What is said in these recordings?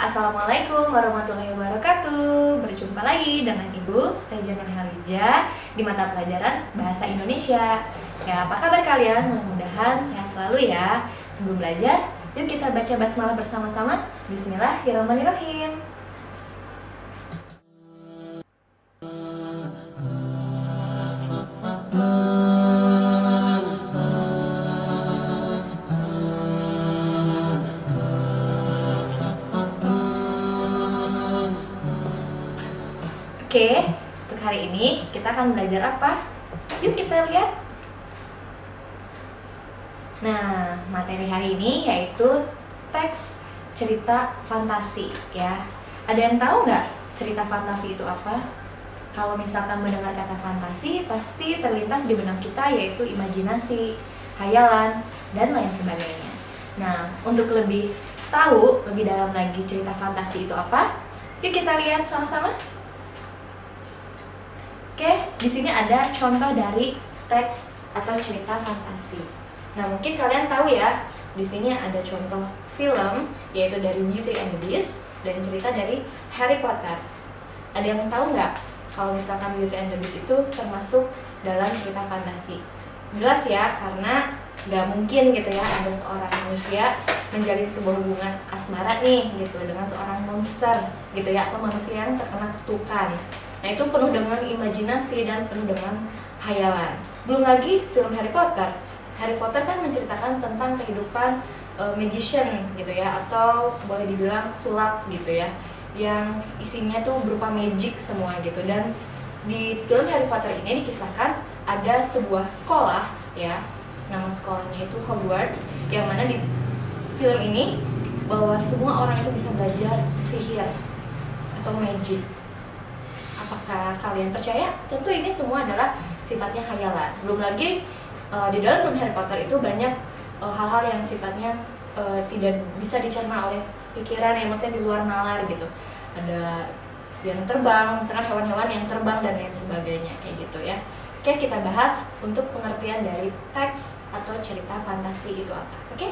Assalamualaikum warahmatullahi wabarakatuh. Berjumpa lagi dengan Ibu Reja Nurhalija di mata pelajaran Bahasa Indonesia. Ya, apa kabar kalian? Mudah-mudahan sehat selalu ya. Sebelum belajar, yuk kita baca basmalah bersama-sama. Bismillahirrahmanirrahim. Oke, untuk hari ini kita akan belajar apa? Yuk kita lihat. Nah, materi hari ini yaitu teks cerita fantasi ya. Ada yang tahu nggak cerita fantasi itu apa? Kalau misalkan mendengar kata fantasi, pasti terlintas di benak kita yaitu imajinasi, khayalan, dan lain sebagainya. Nah, untuk lebih tahu lebih dalam lagi cerita fantasi itu apa, yuk kita lihat sama-sama. Oke, di sini ada contoh dari teks atau cerita fantasi. Nah, mungkin kalian tahu ya, di sini ada contoh film yaitu dari Beauty and the Beast dan cerita dari Harry Potter. Ada yang tahu nggak kalau misalkan Beauty and the Beast itu termasuk dalam cerita fantasi? Jelas ya, karena nggak mungkin gitu ya ada seorang manusia menjalin sebuah hubungan asmara nih gitu dengan seorang monster gitu ya, atau manusia yang terkena kutukan. Nah, itu penuh dengan imajinasi dan penuh dengan khayalan. Belum lagi film Harry Potter. Harry Potter kan menceritakan tentang kehidupan magician gitu ya, atau boleh dibilang sulap gitu ya, yang isinya tuh berupa magic semua gitu. Dan di film Harry Potter ini dikisahkan ada sebuah sekolah ya, nama sekolahnya itu Hogwarts, yang mana di film ini bahwa semua orang itu bisa belajar sihir atau magic. Apakah kalian percaya? Tentu ini semua adalah sifatnya khayalan. Belum lagi di dalam film Harry Potter itu banyak hal-hal yang sifatnya tidak bisa dicerna oleh pikiran, ya maksudnya di luar nalar gitu. Ada yang terbang, misalkan hewan-hewan yang terbang dan lain sebagainya kayak gitu ya. Oke, kita bahas untuk pengertian dari teks atau cerita fantasi itu apa. Oke?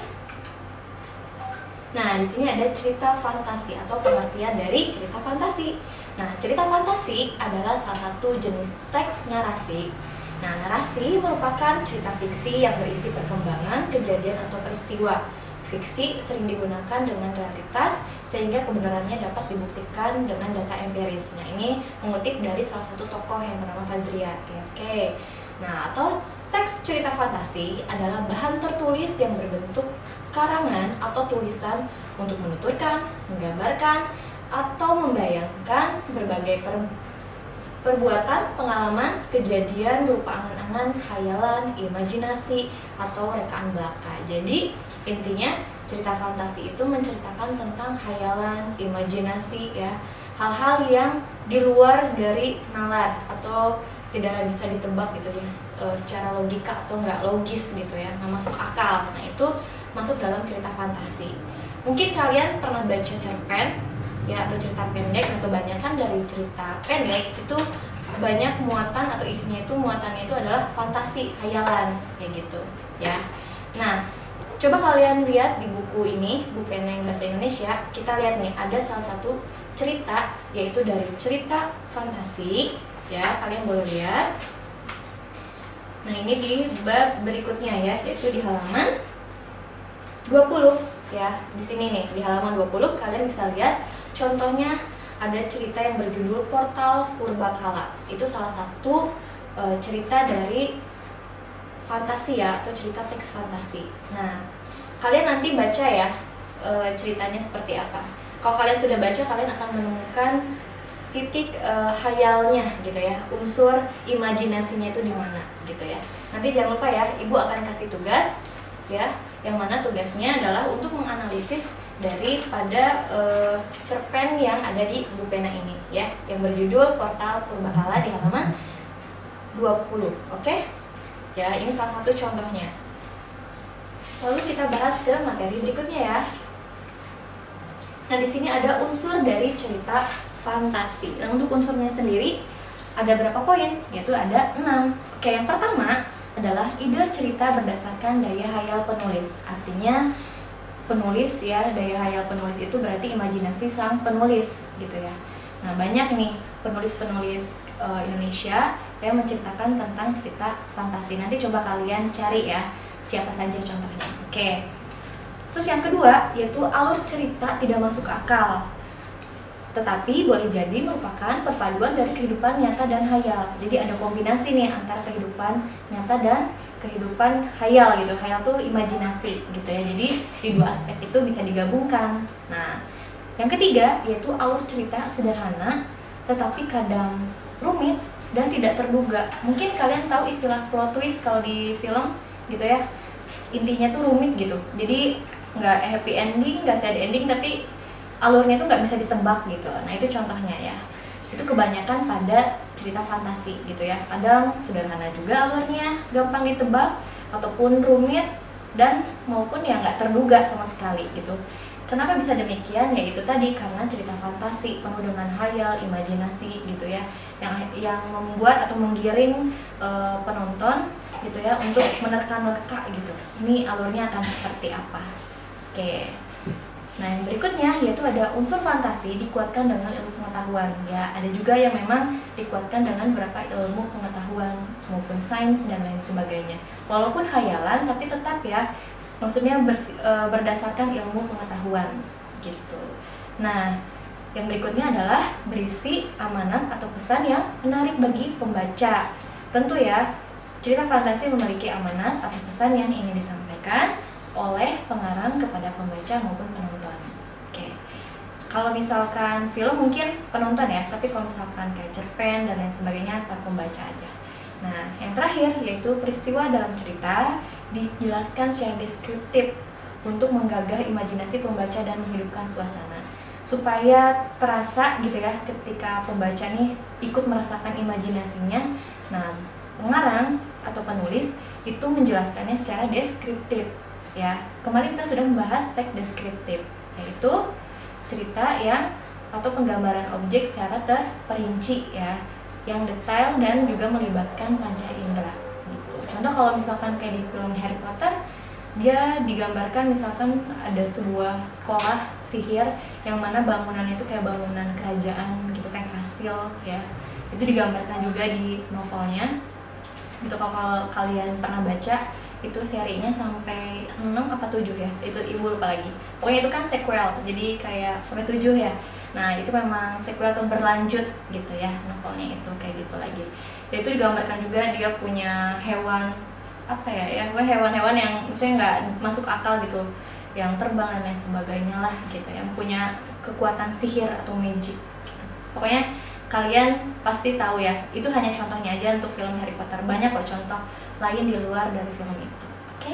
Nah, di sini ada cerita fantasi atau pengertian dari cerita fantasi. Nah, cerita fantasi adalah salah satu jenis teks narasi. Nah, narasi merupakan cerita fiksi yang berisi perkembangan, kejadian atau peristiwa. Fiksi sering digunakan dengan realitas sehingga kebenarannya dapat dibuktikan dengan data empiris. Nah, ini mengutip dari salah satu tokoh yang bernama Fazria. Oke. Nah, atau teks cerita fantasi adalah bahan tertulis yang berbentuk karangan atau tulisan untuk menuturkan, menggambarkan, atau membayangkan berbagai perbuatan, pengalaman, kejadian berupa angan-angan, khayalan, imajinasi, atau rekaan belaka. Jadi intinya cerita fantasi itu menceritakan tentang khayalan, imajinasi ya, hal-hal yang di luar dari nalar atau tidak bisa ditebak gitu ya, secara logika atau nggak logis gitu ya, nggak masuk akal. Nah, itu masuk dalam cerita fantasi. Mungkin kalian pernah baca cerpen ya, atau cerita pendek, atau kebanyakan dari cerita pendek itu banyak muatan atau isinya itu muatannya itu adalah fantasi, khayalan kayak gitu ya. Nah, coba kalian lihat di buku ini, buku pena yang bahasa Indonesia, kita lihat nih ada salah satu cerita yaitu dari cerita fantasi ya, kalian boleh lihat. Nah, ini di bab berikutnya ya, yaitu di halaman 20 ya. Di sini nih di halaman 20 kalian bisa lihat contohnya ada cerita yang berjudul Portal Purbakala. Itu salah satu cerita dari fantasi ya, atau cerita teks fantasi. Nah, kalian nanti baca ya ceritanya seperti apa. Kalau kalian sudah baca, kalian akan menemukan titik khayalnya gitu ya, unsur imajinasinya itu di mana gitu ya. Nanti jangan lupa ya, Ibu akan kasih tugas ya, yang mana tugasnya adalah untuk menganalisis daripada cerpen yang ada di buku pena ini ya, yang berjudul Portal Purbakala di halaman 20. Oke? Ya, ini salah satu contohnya. Lalu kita bahas ke materi berikutnya ya. Nah, di sini ada unsur dari cerita fantasi. Nah, untuk unsurnya sendiri ada berapa poin? Yaitu ada 6. Oke, yang pertama adalah ide cerita berdasarkan daya hayal penulis. Artinya penulis ya, daya hayal penulis itu berarti imajinasi sang penulis gitu ya. Nah, banyak nih penulis-penulis Indonesia yang menceritakan tentang cerita fantasi. Nanti coba kalian cari ya siapa saja contohnya. Oke. Terus yang kedua yaitu alur cerita tidak masuk akal, tetapi boleh jadi merupakan perpaduan dari kehidupan nyata dan hayal. Jadi ada kombinasi nih antara kehidupan nyata dan kehidupan hayal gitu. Hayal tuh imajinasi gitu ya. Jadi di dua aspek itu bisa digabungkan. Nah, yang ketiga yaitu alur cerita sederhana tetapi kadang rumit dan tidak terduga. Mungkin kalian tahu istilah plot twist kalau di film gitu ya. Intinya tuh rumit gitu. Jadi nggak happy ending, nggak sad ending, tapi alurnya tuh nggak bisa ditebak gitu. Nah, itu contohnya ya. Itu kebanyakan pada cerita fantasi gitu ya. Kadang sederhana juga alurnya, gampang ditebak ataupun rumit dan maupun ya nggak terduga sama sekali gitu. Kenapa bisa demikian? Ya itu tadi karena cerita fantasi penuh dengan hayal, imajinasi gitu ya, yang membuat atau menggiring penonton gitu ya untuk menerka-nerka gitu. Ini alurnya akan seperti apa? Oke. Nah, yang berikutnya yaitu ada unsur fantasi dikuatkan dengan ilmu pengetahuan. Ya, ada juga yang memang dikuatkan dengan beberapa ilmu pengetahuan maupun sains dan lain sebagainya. Walaupun hayalan tapi tetap ya maksudnya berdasarkan ilmu pengetahuan gitu. Nah, yang berikutnya adalah berisi amanat atau pesan yang menarik bagi pembaca. Tentu ya, cerita fantasi memiliki amanat atau pesan yang ingin disampaikan oleh pengarang kepada pembaca maupun penonton. Oke. Kalau misalkan film mungkin penonton ya, tapi kalau misalkan kayak cerpen dan lain sebagainya para pembaca aja. Nah, yang terakhir yaitu peristiwa dalam cerita dijelaskan secara deskriptif untuk menggugah imajinasi pembaca dan menghidupkan suasana supaya terasa gitu ya ketika pembaca nih ikut merasakan imajinasinya. Nah, pengarang atau penulis itu menjelaskannya secara deskriptif ya. Kemarin kita sudah membahas teks deskriptif, yaitu cerita yang atau penggambaran objek secara terperinci ya, yang detail dan juga melibatkan panca indera gitu. Contoh kalau misalkan kayak di film Harry Potter, dia digambarkan misalkan ada sebuah sekolah sihir yang mana bangunannya itu kayak bangunan kerajaan gitu, kayak kastil ya. Itu digambarkan juga di novelnya. Itu kalau kalian pernah baca, itu serinya sampai 6 apa 7 ya. Itu ibu lupa lagi. Pokoknya itu kan sequel. Jadi kayak sampai 7 ya. Nah, itu memang sequel atau berlanjut gitu ya novelnya itu kayak gitu lagi. Dan itu digambarkan juga dia punya hewan apa ya hewan-hewan yang maksudnya nggak masuk akal gitu, yang terbang dan lain sebagainya lah gitu, yang punya kekuatan sihir atau magic gitu. Pokoknya kalian pasti tahu ya, itu hanya contohnya aja untuk film Harry Potter. Banyak kok contoh lain di luar dari film itu. Oke.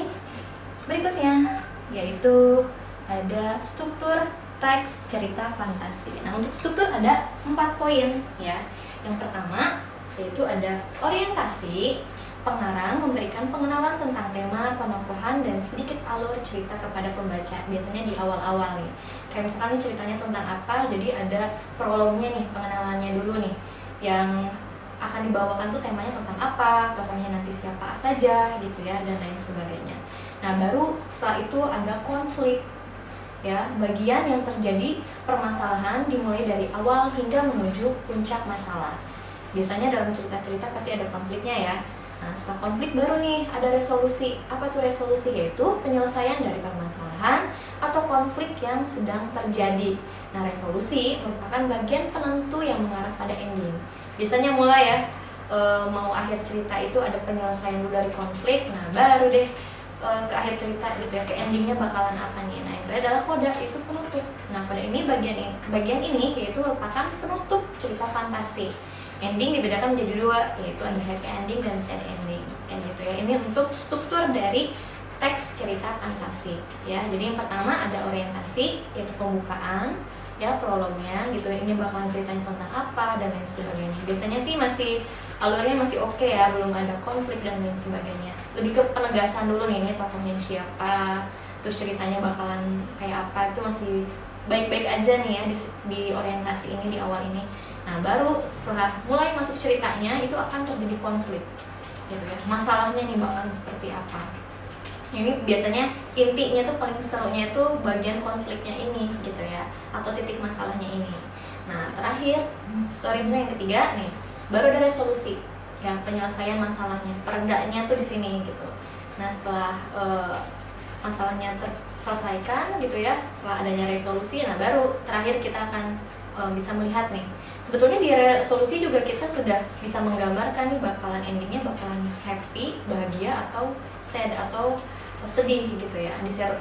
Berikutnya yaitu ada struktur teks cerita fantasi. Nah, untuk struktur ada 4 poin ya. Yang pertama yaitu ada orientasi. Pengarang memberikan pengenalan tentang tema, penokohan, dan sedikit alur cerita kepada pembaca. Biasanya di awal-awal nih. Kayak misalkan ini ceritanya tentang apa, jadi ada prolognya nih, pengenalannya dulu nih. Yang akan dibawakan tuh temanya tentang apa, tokohnya nanti siapa saja gitu ya, dan lain sebagainya. Nah, baru setelah itu ada konflik. Ya, bagian yang terjadi permasalahan dimulai dari awal hingga menuju puncak masalah. Biasanya dalam cerita-cerita pasti ada konfliknya ya. Nah, setelah konflik baru nih ada resolusi. Apa tuh resolusi? Yaitu penyelesaian dari permasalahan atau konflik yang sedang terjadi. Nah, resolusi merupakan bagian penentu yang mengarah pada ending. Biasanya mulai ya, mau akhir cerita itu ada penyelesaian dulu dari konflik. Nah, baru deh ke akhir cerita gitu ya, ke endingnya bakalan apa nih. Nah, yang terakhir adalah koda, itu penutup. Nah, pada ini bagian ini yaitu merupakan penutup cerita fantasi. Ending dibedakan menjadi 2, yaitu ada happy ending dan sad ending kayak gitu ya. Ini untuk struktur dari teks cerita fantasi ya. Jadi yang pertama ada orientasi, yaitu pembukaan ya, prolognya gitu. Ini bakalan ceritanya tentang apa dan lain sebagainya. Biasanya sih masih alurnya masih oke ya, belum ada konflik dan lain sebagainya. Lebih ke penegasan dulu nih, ini tokohnya siapa, terus ceritanya bakalan kayak apa, itu masih baik-baik aja nih ya di orientasi ini, di awal ini. Nah, baru setelah mulai masuk ceritanya itu akan terjadi konflik gitu ya. Masalahnya nih bakalan seperti apa. Ini biasanya intinya tuh paling serunya itu bagian konfliknya ini gitu ya, atau titik masalahnya ini. Nah terakhir, story misalnya yang ketiga nih, baru ada resolusi ya, penyelesaian masalahnya, peredanya tuh di sini gitu. Nah setelah masalahnya terselesaikan gitu ya, setelah adanya resolusi, nah baru terakhir kita akan bisa melihat nih, sebetulnya di resolusi juga kita sudah bisa menggambarkan nih bakalan endingnya bakalan happy, bahagia, atau sad, atau sedih gitu ya.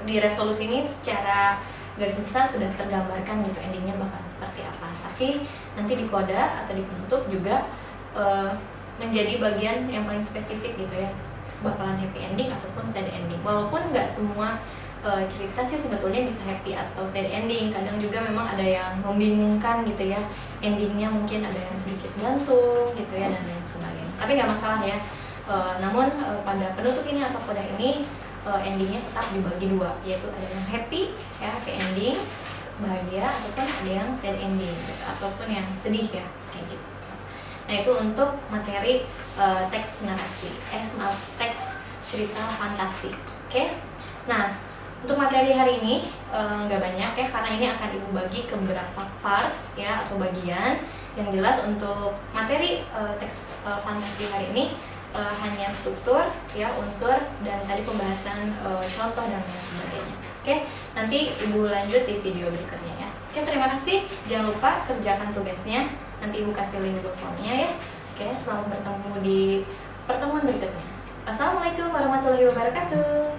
Di resolusi ini secara garis besar sudah tergambarkan gitu endingnya bakalan seperti apa. Tapi nanti di koda atau di penutup juga menjadi bagian yang paling spesifik gitu ya, bakalan happy ending ataupun sad ending. Walaupun nggak semua cerita sih sebetulnya bisa happy atau sad ending, kadang juga memang ada yang membingungkan gitu ya, endingnya mungkin ada yang sedikit gantung gitu ya, dan lain sebagainya. Tapi nggak masalah ya. Namun pada penutup ini atau koda ini endingnya tetap dibagi dua, yaitu ada yang happy ya, happy ending, bahagia, ataupun ada yang sad ending gitu, ataupun yang sedih ya, kayak gitu. Nah itu untuk materi teks narasi, teks cerita fantasi. Oke. Nah untuk materi hari ini nggak banyak ya, karena ini akan ibu bagi ke beberapa part ya, atau bagian. Yang jelas untuk materi teks fantasi hari ini hanya struktur ya, unsur, dan tadi pembahasan contoh dan lain sebagainya. Oke, nanti ibu lanjut di video berikutnya ya. Oke, terima kasih. Jangan lupa kerjakan tugasnya. Nanti ibu kasih link Google Form-nya ya. Oke, selamat bertemu di pertemuan berikutnya. Assalamualaikum warahmatullahi wabarakatuh.